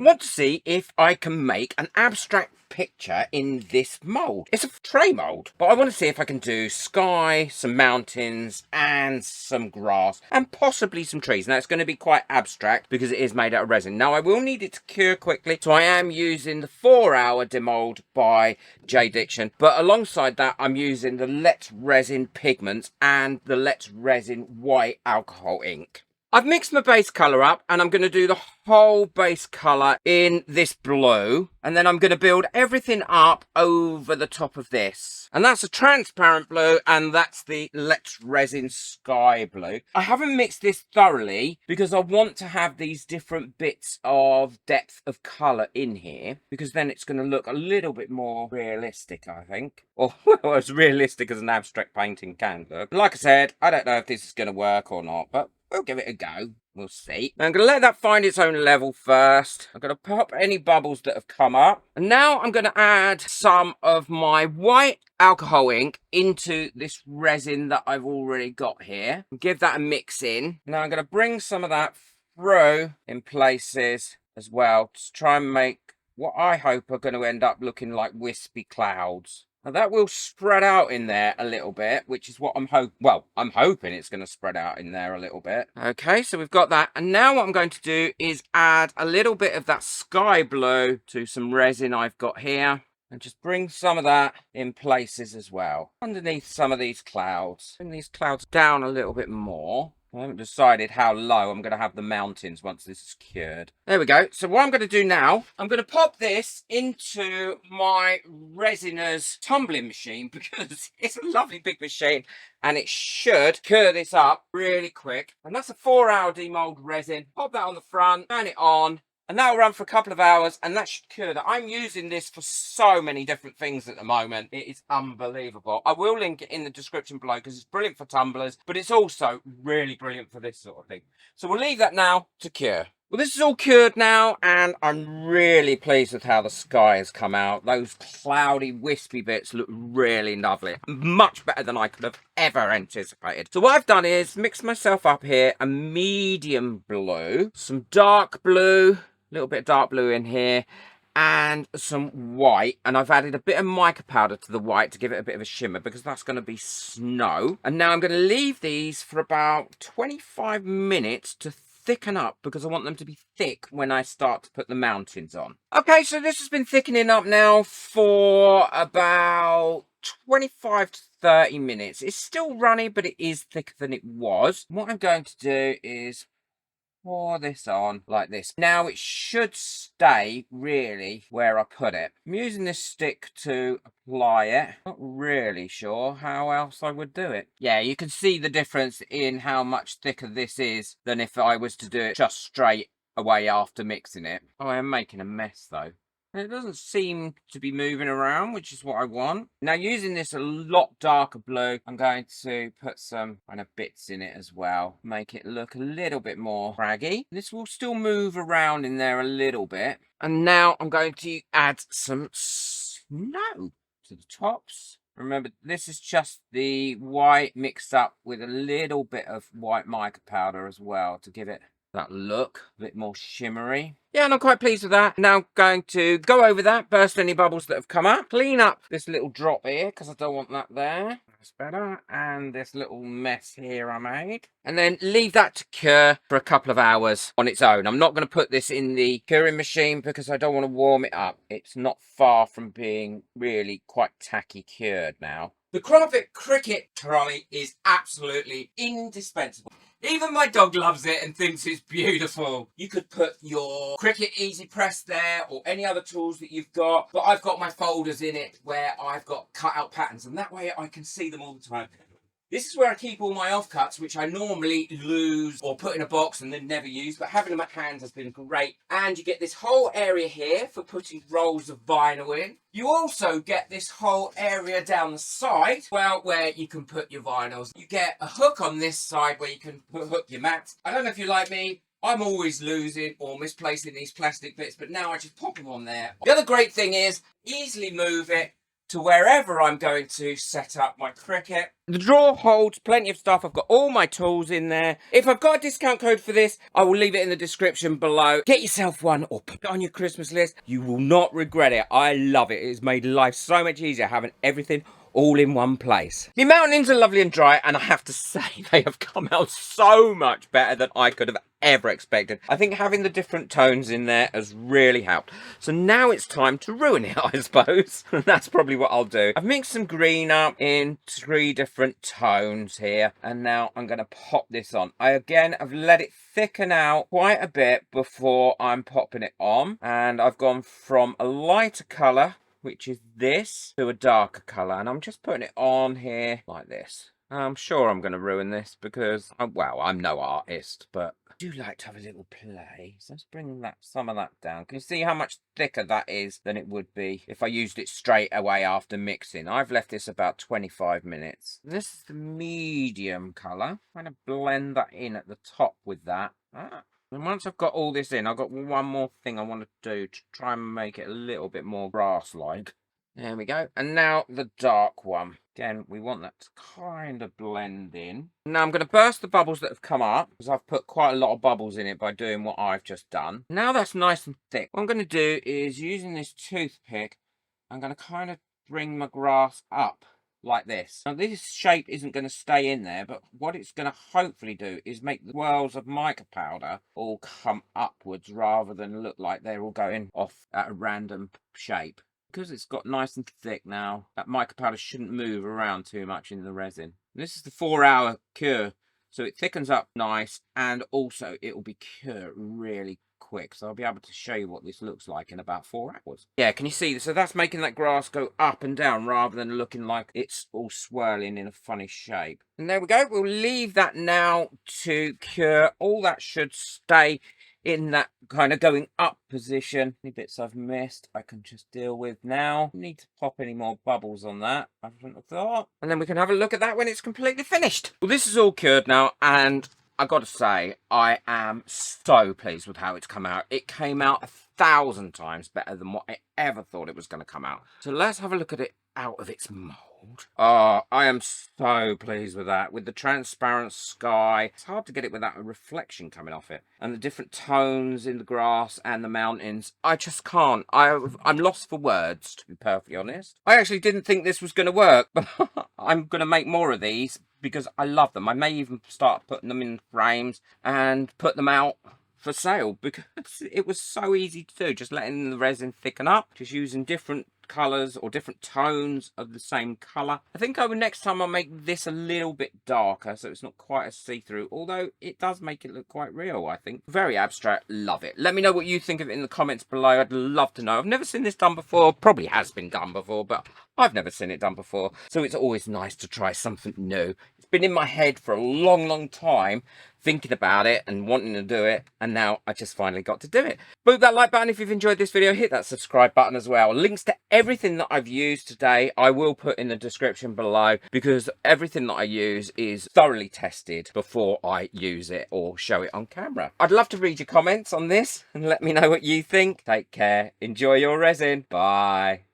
I want to see if I can make an abstract picture in this mold. It's a tray mold, but I want to see if I can do sky, some mountains, and some grass, and possibly some trees. Now, it's going to be quite abstract because it is made out of resin. Now, I will need it to cure quickly, so I am using the 4-hour demold by J Diction, but alongside that, I'm using the Let's Resin pigments and the Let's Resin white alcohol ink. I've mixed my base colour up, and I'm going to do the whole base colour in this blue, and then I'm going to build everything up over the top of this. And that's a transparent blue, and that's the Let's Resin Sky Blue. I haven't mixed this thoroughly because I want to have these different bits of depth of colour in here, because then it's going to look a little bit more realistic, I think. Or well, as realistic as an abstract painting can look. Like I said, I don't know if this is going to work or not, but we'll give it a go. We'll see. I'm going to let that find its own level first. I'm going to pop any bubbles that have come up. And now I'm going to add some of my white alcohol ink into this resin that I've already got here. Give that a mix in. Now I'm going to bring some of that through in places as well to try and make what I hope are going to end up looking like wispy clouds. Now that will spread out in there a little bit, which is what I'm hoping it's going to spread out in there a little bit. Okay, so we've got that. And now what I'm going to do is add a little bit of that sky blue to some resin I've got here. And just bring some of that in places as well. Underneath some of these clouds. Bring these clouds down a little bit more. I haven't decided how low I'm going to have the mountains once this is cured. There we go. So what I'm going to do now, I'm going to pop this into my Resiner's tumbling machine because it's a lovely big machine and it should cure this up really quick. And that's a 4-hour demold resin. Pop that on the front, turn it on. And that'll run for a couple of hours, and that should cure that. I'm using this for so many different things at the moment. It is unbelievable. I will link it in the description below because it's brilliant for tumblers, but it's also really brilliant for this sort of thing. So we'll leave that now to cure. Well, this is all cured now, and I'm really pleased with how the sky has come out. Those cloudy, wispy bits look really lovely. Much better than I could have ever anticipated. So what I've done is mix myself up here a medium blue, some dark blue, a little bit of dark blue in here, and some white. And I've added a bit of mica powder to the white to give it a bit of a shimmer because that's going to be snow. And now I'm going to leave these for about 25 minutes to thicken up because I want them to be thick when I start to put the mountains on. Okay, so this has been thickening up now for about 25 to 30 minutes. It's still runny, but it is thicker than it was. What I'm going to do is pour this on like this. Now it should stay really where I put it. I'm using this stick to apply it. Not really sure how else I would do it. Yeah, you can see the difference in how much thicker this is than if I was to do it just straight away after mixing it. Oh, I am making a mess though. It doesn't seem to be moving around, which is what I want. Now, using this a lot darker blue, I'm going to put some kind of bits in it as well. Make it look a little bit more craggy. This will still move around in there a little bit. And now I'm going to add some snow to the tops. Remember, this is just the white mixed up with a little bit of white mica powder as well to give it that look, a bit more shimmery. Yeah, and I'm quite pleased with that. Now I'm going to go over that, burst any bubbles that have come up, clean up this little drop here, because I don't want that there. That's better. And this little mess here I made. And then leave that to cure for a couple of hours on its own. I'm not going to put this in the curing machine because I don't want to warm it up. It's not far from being really quite tacky cured now. The Crafit Cricut trolley is absolutely indispensable. Even my dog loves it and thinks it's beautiful. You could put your Cricut Easy Press there or any other tools that you've got. But I've got my folders in it where I've got cut out patterns and that way I can see them all the time. This is where I keep all my offcuts, which I normally lose or put in a box and then never use, but having them at hand has been great. And you get this whole area here for putting rolls of vinyl in. You also get this whole area down the side, well, where you can put your vinyls. You get a hook on this side where you can hook your mats. I don't know if you're like me, I'm always losing or misplacing these plastic bits, but now I just pop them on there. The other great thing is easily move it to wherever I'm going to set up my Cricut. The drawer holds plenty of stuff. I've got all my tools in there. If I've got a discount code for this, I will leave it in the description below. Get yourself one or put it on your Christmas list. You will not regret it. I love it. It's made life so much easier having everything all in one place. The mountains are lovely and dry, and I have to say they have come out so much better than I could have ever expected. I think having the different tones in there has really helped. So now it's time to ruin it, I suppose. That's probably what I'll do. I've mixed some green up in 3 different tones here, and now I'm going to pop this on. I again have let it thicken out quite a bit before I'm popping it on, and I've gone from a lighter colour, which is this, to a darker colour, and I'm just putting it on here like this. I'm sure I'm going to ruin this because, well, I'm no artist, but I do like to have a little play. So let's bring some of that down. Can you see how much thicker that is than it would be if I used it straight away after mixing? I've left this about 25 minutes. This is the medium colour. I'm going to blend that in at the top with that. And once I've got all this in, I've got one more thing I want to do to try and make it a little bit more grass-like. There we go. And now the dark one. Again, we want that to kind of blend in. Now I'm going to burst the bubbles that have come up, because I've put quite a lot of bubbles in it by doing what I've just done. Now that's nice and thick. What I'm going to do is, using this toothpick, I'm going to kind of bring my grass up like this. Now this shape isn't going to stay in there, but what it's going to hopefully do is make the swirls of mica powder all come upwards rather than look like they're all going off at a random shape. Because it's got nice and thick now, that mica powder shouldn't move around too much in the resin. And this is the 4-hour cure, so it thickens up nice, and also it will be cured really quick, so I'll be able to show you what this looks like in about 4 hours. Yeah, can you see? So that's making that grass go up and down rather than looking like it's all swirling in a funny shape. And there we go. We'll leave that now to cure. All that should stay in that kind of going up position. Any bits I've missed, I can just deal with now. Don't need to pop any more bubbles on that, I wouldn't have thought. And then we can have a look at that when it's completely finished. Well, this is all cured now, and I got to say, I am so pleased with how it's come out. It came out 1,000 times better than what I ever thought it was going to come out. So let's have a look at it out of its mold. Oh, I am so pleased with that. With the transparent sky, it's hard to get it without a reflection coming off it. And the different tones in the grass and the mountains, I just can't. I'm lost for words, to be perfectly honest. I actually didn't think this was going to work, but I'm going to make more of these because I love them. I may even start putting them in frames and put them out for sale because it was so easy to do. Just letting the resin thicken up, just using different colours or different tones of the same colour. I think next time I'll make this a little bit darker so it's not quite as see-through, although it does make it look quite real, I think. Very abstract, love it. Let me know what you think of it in the comments below. I'd love to know. I've never seen this done before, probably has been done before, but I've never seen it done before, so it's always nice to try something new. It's been in my head for a long time, thinking about it and wanting to do it, and now I just finally got to do it. Boop that like button if you've enjoyed this video. Hit that subscribe button as well. Links to everything that I've used today I will put in the description below, because everything that I use is thoroughly tested before I use it or show it on camera. I'd love to read your comments on this and let me know what you think. Take care, enjoy your resin, bye.